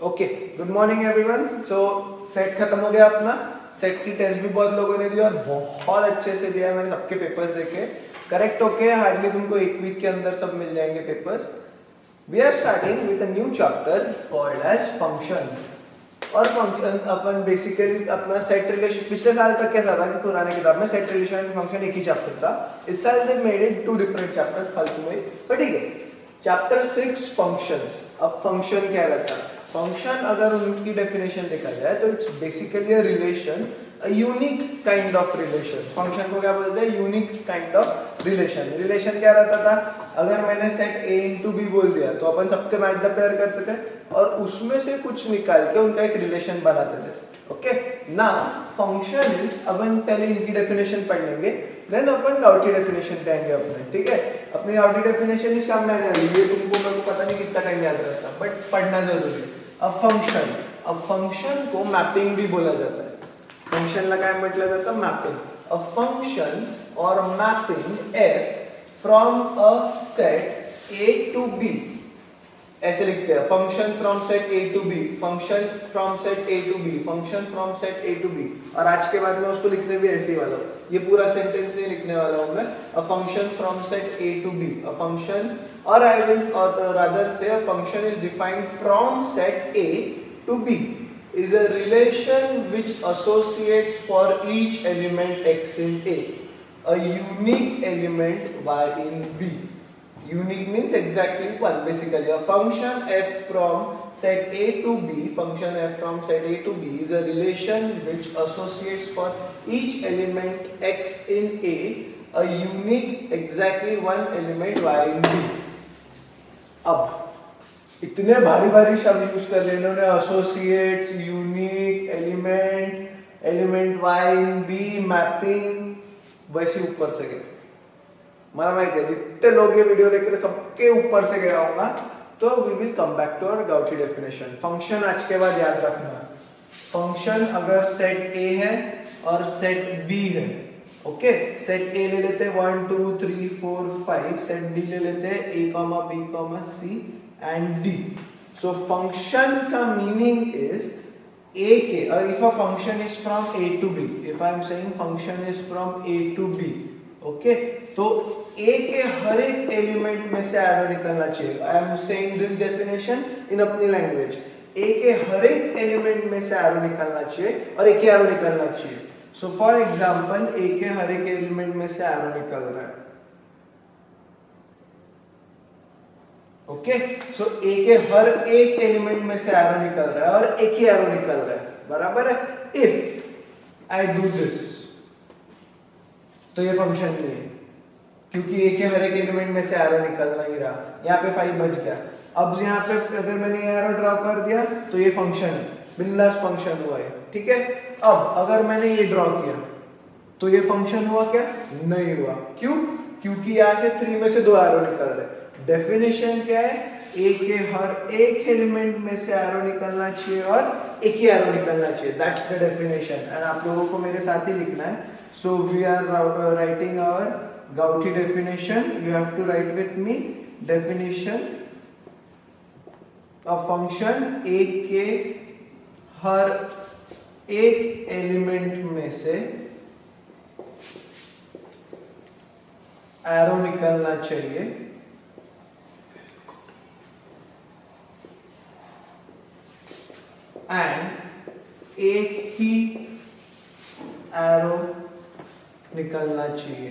Okay, good morning everyone. सो set खत्म हो गया अपना। सेट की टेस्ट भी बहुत लोगों ने दी और बहुत अच्छे से दिया। मैंने सबके पेपर्स देखे, करेक्ट होके हार्डली तुमको एक वीक के अंदर सब मिल जाएंगे papers. We are starting with a new chapter called as functions. और फंक्शन अपन बेसिकली अपना सेट रिलेशन, पिछले साल तक कैसा था कि पुराने किताब में सेट रिलेशन एंड फंक्शन एक ही चैप्टर था। इस साल they made it two different chapters फालतू में, पर ठीक है। Chapter 6 functions. अब फंक्शन क्या रहता है? फंक्शन अगर उनकी डेफिनेशन देखा जाए तो it's basically a relation, a unique kind of relation. Function को क्या बोलते हैं? Unique kind of relation. Relation क्या रहता था? अगर मैंने सेट A इंटू बी बोल दिया तो अपन सबके मैच द पेयर करते थे और उसमें से कुछ निकाल के उनका एक रिलेशन बनाते थे। ओके, नाउ फंक्शन इज, अपन पहले इनकी डेफिनेशन पढ़ लेंगे, देन अपन गाउटी डेफिनेशन पे आएंगे अपने। ठीक है, अपनी गाउटी डेफिनेशन इस काम में आने वाली है। तुमको मेरे को पता नहीं कितना टाइम याद रहता, बट पढ़ना जरूरी है। अब फंक्शन को मैपिंग भी बोला जाता है। फंक्शनला काय म्हटलं जातं? मैपिंग. अ फंक्शन और mapping F from a set A to B, ऐसे लिखते हैं। Function from set A to B, function from set A to B, function from set A to B. और आज के बाद में उसको लिखने भी ऐसे ही वाला हूँ, ये पूरा सेंटेंस नहीं लिखने वाला हूँ मैं। A function from set A to B, a function, और I will rather say a function is defined from set A to B is a relation which associates for each element x in A a unique element y in B. Unique means exactly one. Basically, a function f from set A to B, function f from set A to B is a relation which associates for each element x in A a unique exactly one element y in B. अब इतने भारी भारी शब्द use कर रहे इन्होंने, associates, unique, element, element y in B, mapping, वैसे ऊपर से गए। मला माहिती है जितने लोग ये वीडियो देख रहे सबके ऊपर से गया होगा। तो we will come back to our गाउटी डेफिनेशन। फंक्शन आज के बाद याद रखना, फंक्शन अगर सेट ए है और सेट बी है, ओके, सेट ए ले लेते हैं 1 2 3 4 5, सेट डी ले लेते हैं a, b, c and d। So function का मीनिंग इज a के, if a function is from a to b, if I am saying function is from a to b, okay, तो a के हर एक element में से arrow निकलना चाहिए। आई am saying this definition in अपनी लैंग्वेज। a के हर एक एलिमेंट में से एरो निकलना चाहिए और एक एरो निकलना चाहिए। सो फॉर एग्जाम्पल ए के हर एक एलिमेंट में से एरो निकल रहा है। ओके, सो ए के हर एक एलिमेंट में से एरो निकल रहा है और एक ही एरो निकल रहा है, बराबर है। इफ आई डू दिस तो ये फंक्शन नहीं है, क्योंकि ए के हर एक एलिमेंट में से एरो निकल नहीं रहा। यहाँ पे 5 बच गया। अब यहाँ पे अगर मैंने एरो ड्रॉ कर दिया तो ये फंक्शन है, बिंदास फंक्शन हुआ है। ठीक है, अब अगर मैंने ये ड्रॉ किया तो ये फंक्शन हुआ क्या? नहीं हुआ। क्यों? क्योंकि यहां से 3 में से 2 एरो निकल रहे। डेफिनेशन क्या है? ए के हर एक एलिमेंट में से एरो निकलना चाहिए और एक ही एरो निकलना चाहिए। दैट्स द डेफिनेशन एंड आप लोगों को मेरे साथ ही लिखना है। So we are writing our गाउटी definition. You have to write with me. Definition of function, A के हर एक एलिमेंट में से एरो निकलना चाहिए एंड एक ही एरो निकलना चाहिए।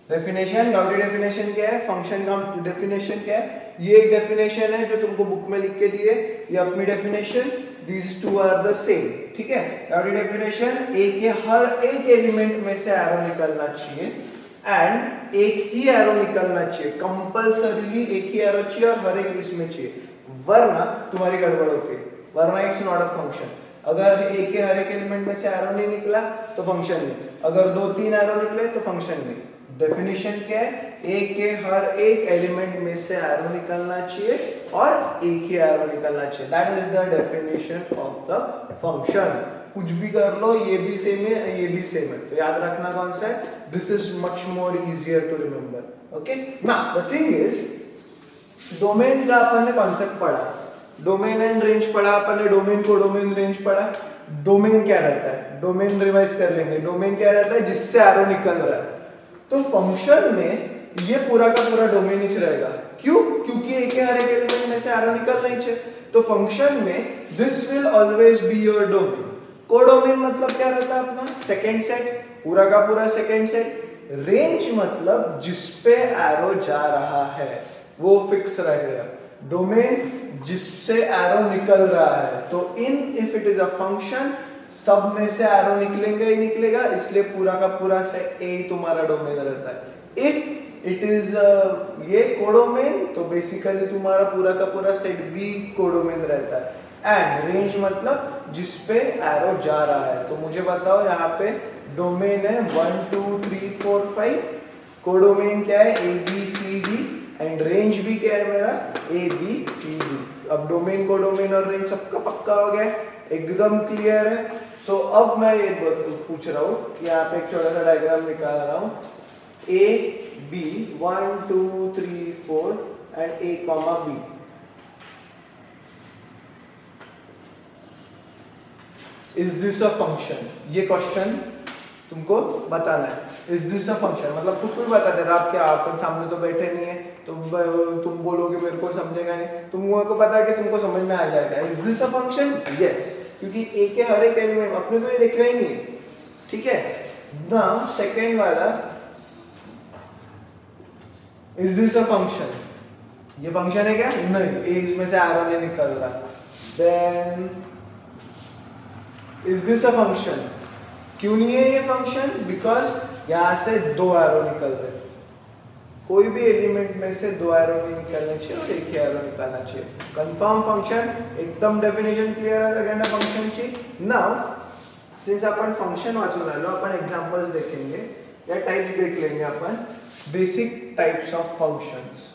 डेफिनेशन, गाउटी डेफिनेशन क्या है? फंक्शन का डेफिनेशन क्या है? ये एक डेफिनेशन है जो तुमको बुक में लिख के दिए, ये अपनी definition, these two are the same. ठीक है, गाउटी डेफिनेशन, ए के हर एक एलिमेंट में से एरो निकलना चाहिए एंड एक ही एरो निकलना चाहिए। कंपल्सरीली एक ही एरो चाहिए और हर एक इसमें चाहिए, वरना तुम्हारी गड़बड़ होती है, वरना इट्स नॉट अ फंक्शन। अगर ए के हर एक एलिमेंट में से एरो नहीं निकला तो फंक्शन नहीं, अगर 2-3 एरो निकले तो फंक्शन नहीं। डेफिनेशन क्या है? ए के हर एक एलिमेंट में से एरो निकलना चाहिए और एक ही एरो निकलना चाहिए। That is the definition of the function. कुछ भी कर लो, ये भी सेम है, ये भी सेम है, तो याद रखना कौन सा है. This is much more easier to remember. Okay, now the thing is domain का अपन ने कॉन्सेप्ट पढ़ा, डोमेन एंड रेंज पढ़ा अपन ने, डोमेन को डोमेन रेंज पढ़ा. डोमेन क्या रहता है, डोमेन रिवाइज कर लेंगे. डोमेन क्या रहता है, जिससे एरो निकल रहा है. तो फंक्शन में ये पूरा का पूरा डोमेन ही रहेगा. क्यों? क्योंकि एक हर एक एलिमेंट में से एरो निकलना ही चाहिए. तो फंक्शन में this will always be your domain. Codomain मतलब क्या रहता है अपना, सेकंड सेट, पूरा का पूरा सेकंड सेट. रेंज मतलब जिसपे एरो जा रहा है वो फिक्स रहेगा. डोमेन जिससे एरो निकल रहा है. तो in if it is a function, सब में से एरो निकलेगा ही निकलेगा, इसलिए पूरा का पूरा सेट ए तुम्हारा डोमेन रहता है. इफ इट इज ये कोडोमेन, तो बेसिकली तुम्हारा पूरा का पूरा सेट बी कोडोमेन रहता है. एंड रेंज मतलब जिसपे एरो जा रहा है. तो मुझे बताओ यहाँ पे डोमेन है 1 2 3 4 5, कोडोमेन क्या है A B C D, and range भी क्या है मेरा ए बी सी डी. अब डोमेन कोडोमेन और रेंज सबका पक्का हो गया, एकदम क्लियर है. तो अब मैं ये पूछ रहा हूँ कि यहाँ पे एक छोटा सा डायग्राम निकाल रहा हूँ. A B 1 2 3 4 and A comma B. Is this a function? ये क्वेश्चन तुमको बताना है. इज दिस अ फंक्शन मतलब खुद को भी बता दे रहा. आप क्या, अपन सामने तो बैठे नहीं है, तो तुम बोलोगे मेरे को समझेगा नहीं, तुमको पता है कि तुमको समझ में आ जाएगा. Is this a function? Yes, क्योंकि ए के हर एक एलिमेंट अपने को ये देखा ही नहीं. ठीक है. नाउ सेकंड वाला, इज दिस अ फंक्शन? ये फंक्शन है क्या? नहीं, ए इसमें से एरो नहीं निकल रहा. Then is this a function? क्यों नहीं है ये फंक्शन? बिकॉज यहां से दो एरो निकल रहे. कोई भी एलिमेंट में से दो एरो नहीं निकलने चाहिए और एक ही एरो निकालना चाहिए. कंफर्म फंक्शन, एकदम डेफिनेशन क्लियर आहे सगळ्यांना फंक्शनची. नाउ सिंस आपण फंक्शन वाचून आलो, आपण एग्जांपल्स देखेंगे या टाइप्स देख लेंगे अपन. Basic types of functions.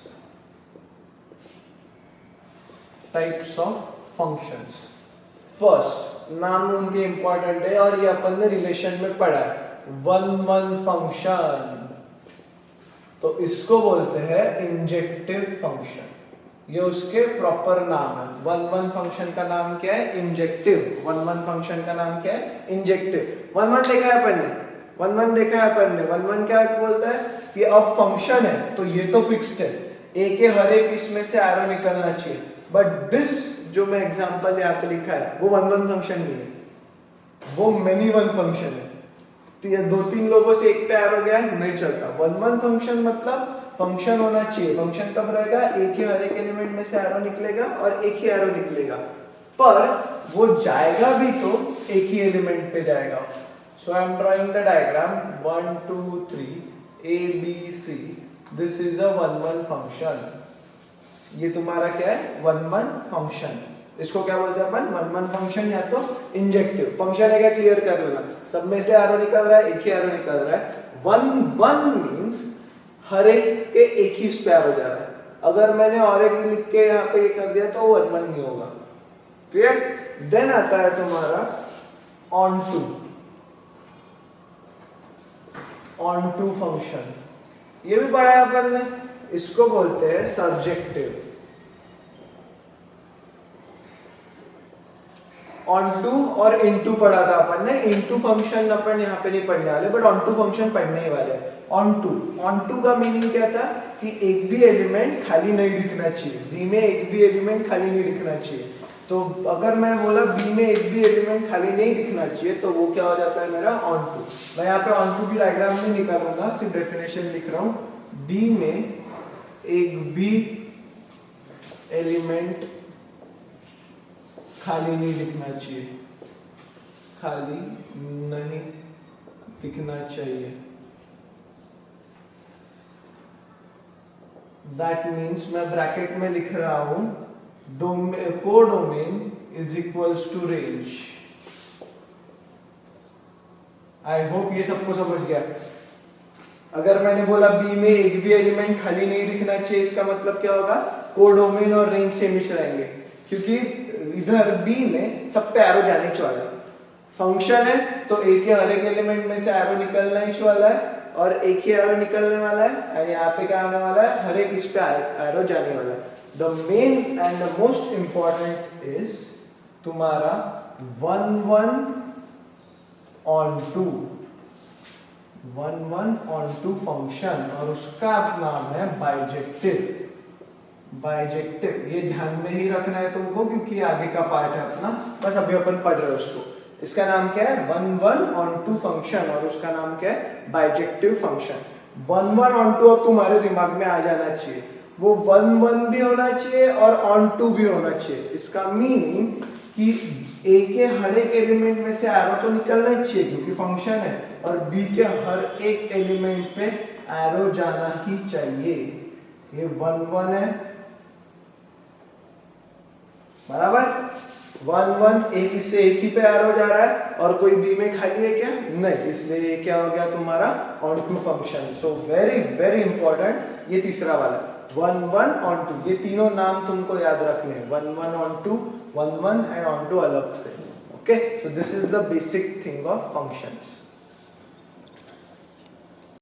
Types of functions. First, नाम उनके इंपॉर्टेंट है और ये अपन ने रिलेशन में पढ़ा है. वन वन फंक्शन, तो इसको बोलते हैं इंजेक्टिव फंक्शन. ये उसके प्रॉपर नाम है. वन वन फंक्शन का नाम क्या है? इंजेक्टिव. वन वन फंक्शन का नाम क्या है? इंजेक्टिव. वन वन देखा है अपन ने, वन वन देखा है अपन ने. वन वन क्या बोलता है कि अब फंक्शन है तो ये तो फिक्स्ड है, ए के हर एक इसमें से एरो निकलना चाहिए. बट दिस जो मैं एग्जांपल यहाँ पे लिखा है वो वन वन फंक्शन नहीं है, वो मेनी वन फंक्शन है. तो ये दो तीन लोगों से एक पे एरो गया नहीं चलता. वन वन फंक्शन मतलब फंक्शन होना चाहिए. फंक्शन कब रहेगा? एक ही हर एक एलिमेंट में से एरो निकलेगा और एक ही एरो निकलेगा, पर वो जाएगा भी तो एक ही एलिमेंट पे जाएगा. So I am drawing the diagram 1 2 3 A B C. This is a one one function. ये तुम्हारा क्या है? One one function. इसको क्या बोलते हैं अपन? वन वन फंक्शन या तो इंजेक्टिव फंक्शन है. क्या क्लियर कर लेना. सब में से एरो निकल रहा है, एक ही एरो निकल रहा है. वन वन मींस हर एक के एक ही पे एरो जा रहा है. अगर मैंने और एक लिख के यहाँ पे ये कर दिया तो वन वन नहीं होगा. क्लियर? देन आता है तुम्हारा onto. Onto function ये भी पढ़ा है अपन ने. इसको बोलते हैं सब्जेक्टिव. ऑन टू और इनटू पढ़ा था अपन ने. इनटू फंक्शन अपन यहाँ पे नहीं पढ़ने वाले, बट ऑन टू फंक्शन पढ़ने ही वाले. ऑन टू का मीनिंग क्या था कि एक भी एलिमेंट खाली नहीं दिखना चाहिए. बी में एक भी एलिमेंट खाली नहीं दिखना चाहिए. तो अगर मैं बोला बी में एक भी एलिमेंट खाली नहीं दिखना चाहिए तो वो क्या हो जाता है मेरा? Onto. मैं यहाँ पे ऑन टू की डायग्राम नहीं निकालूंगा, सिर्फ डेफिनेशन लिख रहा हूँ. बी में एक भी एलिमेंट खाली नहीं दिखना चाहिए. खाली नहीं दिखना चाहिए. दैट मीन्स मैं ब्रैकेट में लिख रहा हूं codomain is equals to range. I hope ये सबको समझ गया. अगर मैंने बोला बी में एक भी एलिमेंट खाली नहीं दिखना चाहिए, इसका मतलब क्या होगा? कोडोमेन और रेंज सेम ही रहेंगे, क्योंकि इधर बी में सब पे एरो जाने चाहिए. फंक्शन है तो ए के हर एक एलिमेंट में से एरो निकलना ही वाला है और एक ही एरो निकलने वाला है एंड यहाँ पे क्या आने वाला है, हर एक इस पे एरो जाने वाला है। The main and the most important is तुम्हारा 1 1 on 2 1 1 on 2 फंक्शन और उसका नाम है बाइजेक्टिव। बाइजेक्टिव ये ध्यान में ही रखना है तुमको क्योंकि आगे का पार्ट है अपना, बस अभी अपन पढ़ रहे हैं उसको। इसका नाम क्या है, 1 1 on 2 फंक्शन और उसका नाम क्या है, बाइजेक्टिव फंक्शन। 1 1 on 2 अब तुम्हारे दिमाग में आ जाना चाहिए, वो 1 1 भी होना चाहिए और on 2 भी होना चाहिए। इसका मीनिंग कि ए के हर एक एलिमेंट में से एरो तो निकलना ही चाहिए क्योंकि फंक्शन है और बी के हर एक एलिमेंट पे एरो जाना ही चाहिए। ये 1 1 है बराबर, 1 1 एक इससे एक ही पे एरो जा रहा है और कोई बी में खाली है क्या, नहीं, इसलिए ये क्या हो गया तुम्हारा onto function. So very very important ये तीसरा वाला 1 1 on 2, ये तीनों नाम तुमको याद रखने हैं, 1 1 on 2, 1 1 and on 2 अलग से। Okay, so this is the basic thing of functions.